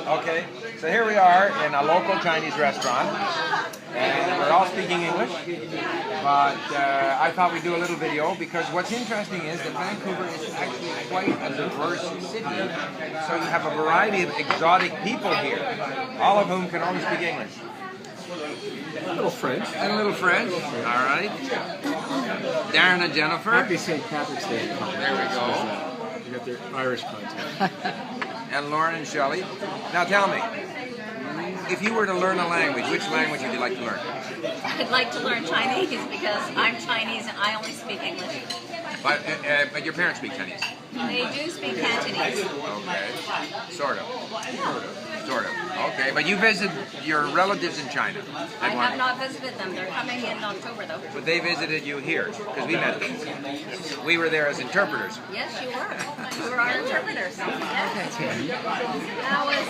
Okay, so here we are in a local Chinese restaurant, and we're all speaking English, but I thought we'd do a little video because what's interesting is that Vancouver is actually quite a diverse city, so you have a variety of exotic people here, all of whom can only speak English. A little French. And a little French, all right. Darren and Jennifer. Happy St. Patrick's Day. There we go. You got their Irish content. And Lauren and Shelley. Now tell me, if you were to learn a language, which language would you like to learn? I'd like to learn Chinese because I'm Chinese and I only speak English. But your parents speak Chinese? They do speak Cantonese. Okay. Sort of. Sort of. Okay, but you visit your relatives in China? I have not visited them. They're coming in October though. But they visited you here, because we met them. We were there as interpreters. Yes, you were. You were our interpreters. Yes. That was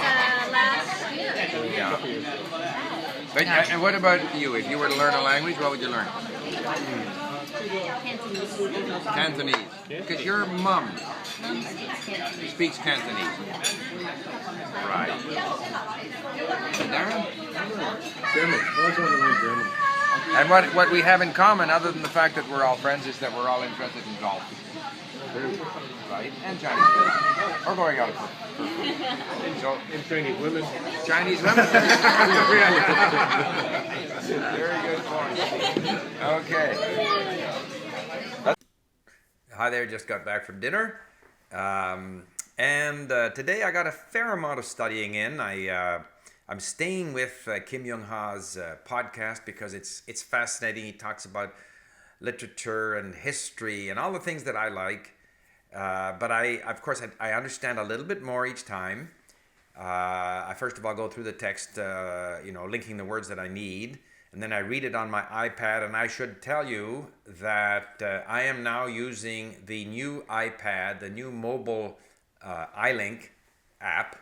last year. Yeah. But, and what about you? If you were to learn a language, what would you learn? Cantonese. Cantonese. Because your mum Mom speaks Cantonese. speaks Cantonese. Right. And Darren? German. I always wanted to learn German. And what we have in common, other than the fact that we're all friends, is that we're all interested in golf. Right? And Chinese food. Or going out for food. So, And Chinese women. Chinese women. Very good point. Okay. Hi there, just got back from dinner. And today I got a fair amount of studying in. I'm staying with Kim Young-ha's podcast because it's fascinating. He talks about literature and history and all the things that I like. But of course, I understand a little bit more each time. I first of all go through the text, linking the words that I need. And then I read it on my iPad, and I should tell you that I am now using the new iPad, the new mobile iLink app,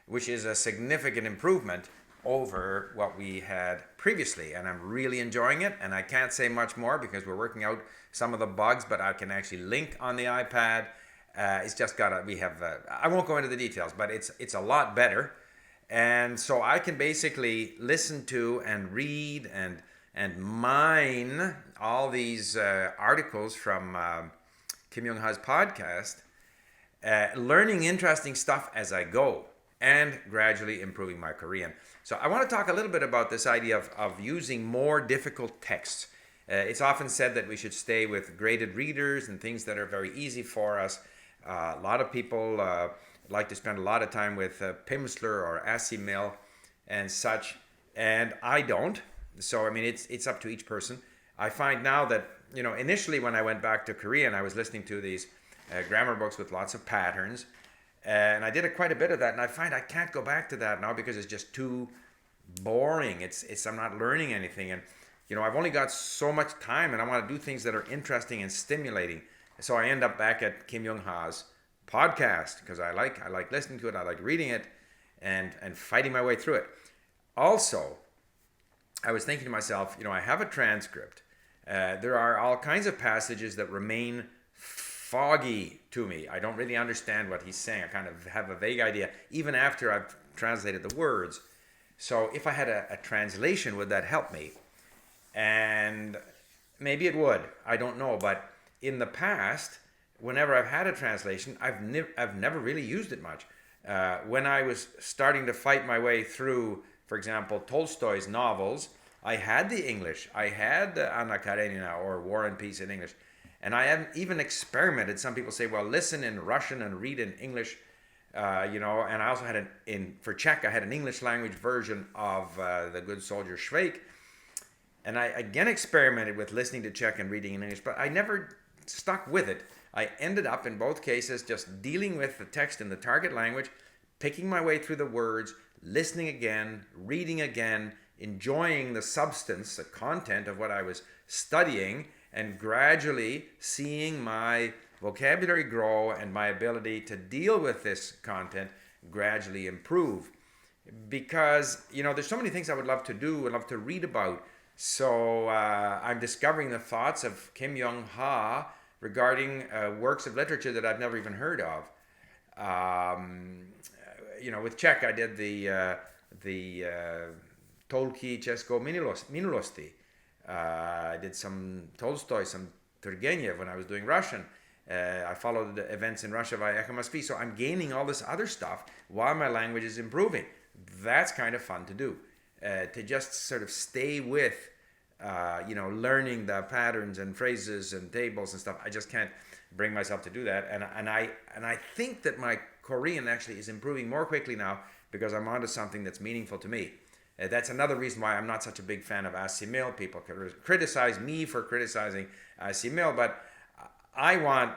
which is a significant improvement over what we had previously. And I'm really enjoying it, and I can't say much more because we're working out some of the bugs, but I can actually link on the iPad. It's just I won't go into the details, but it's a lot better. And so I can basically listen to and read and mine all these articles from Kim Young-ha's podcast, learning interesting stuff as I go and gradually improving my Korean. So I want to talk a little bit about this idea of using more difficult texts. It's often said that we should stay with graded readers and things that are very easy for us. A lot of people like to spend a lot of time with Pimsleur or Asimil and such, and I don't. So I mean, it's up to each person. I find now that initially when I went back to Korean, I was listening to these grammar books with lots of patterns, and I did quite a bit of that. And I find I can't go back to that now because it's just too boring. I'm not learning anything, and I've only got so much time, and I want to do things that are interesting and stimulating. So I end up back at Kim Young-ha's podcast because I like listening to it, I like reading it, and fighting my way through it. Also, I was thinking to myself, I have a transcript. There are all kinds of passages that remain foggy to me. I don't really understand what he's saying. I kind of have a vague idea, even after I've translated the words. So if I had a translation, would that help me? And maybe it would. I don't know. But in the past, whenever I've had a translation, I've never really used it much. When I was starting to fight my way through, for example, Tolstoy's novels, I had the English. I had Anna Karenina or War and Peace in English. And I have even experimented. Some people say, well, listen in Russian and read in English, and I also had for Czech, I had an English language version of The Good Soldier Schweik. And I again experimented with listening to Czech and reading in English, but I never stuck with it. I ended up in both cases just dealing with the text in the target language, picking my way through the words, listening again, reading again, enjoying the substance, the content of what I was studying, and gradually seeing my vocabulary grow and my ability to deal with this content gradually improve. Because, there's so many things I would love to do, would love to read about. So I'm discovering the thoughts of Kim Young-ha regarding works of literature that I've never even heard of. with Czech, I did the Tolki Česko minulosti. I did some Tolstoy, some Turgenev when I was doing Russian. I followed the events in Russia via Echo Must Be. So I'm gaining all this other stuff while my language is improving. That's kind of fun to do. To just sort of stay with, learning the patterns and phrases and tables and stuff. I just can't bring myself to do that. And I think that my Korean actually is improving more quickly now because I'm onto something that's meaningful to me. That's another reason why I'm not such a big fan of Asimil. People criticize me for criticizing Asimil, but I want,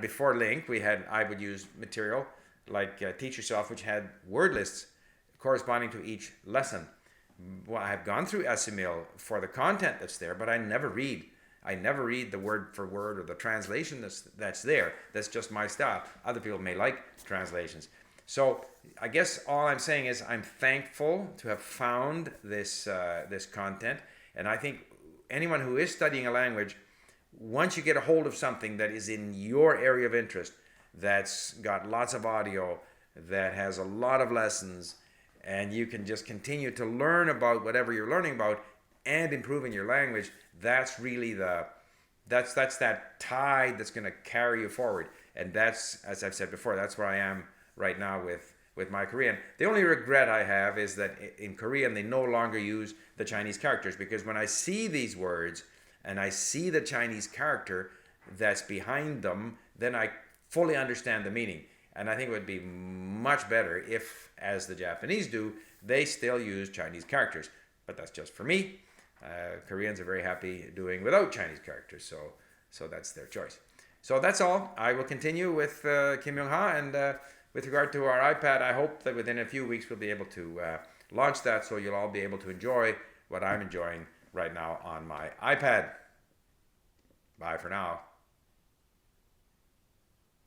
before Link, I would use material like Teach Yourself, which had word lists corresponding to each lesson. Well, I have gone through Asimil for the content that's there, but I never read. I never read the word for word or the translation that's there. That's just my style. Other people may like translations. So I guess all I'm saying is I'm thankful to have found this content, and I think anyone who is studying a language, once you get a hold of something that is in your area of interest, that's got lots of audio, that has a lot of lessons, and you can just continue to learn about whatever you're learning about and improving your language, that's really that's that tide that's going to carry you forward. And that's, as I've said before, that's where I am right now with my Korean. The only regret I have is that in Korean they no longer use the Chinese characters, because when I see these words and I see the Chinese character that's behind them, then I fully understand the meaning. And I think it would be much better if, as the Japanese do, they still use Chinese characters. But that's just for me. Koreans are very happy doing without Chinese characters, so that's their choice. So that's all. I will continue with Kim Young-ha, and with regard to our iPad, I hope that within a few weeks we'll be able to launch that, so you'll all be able to enjoy what I'm enjoying right now on my iPad. Bye for now.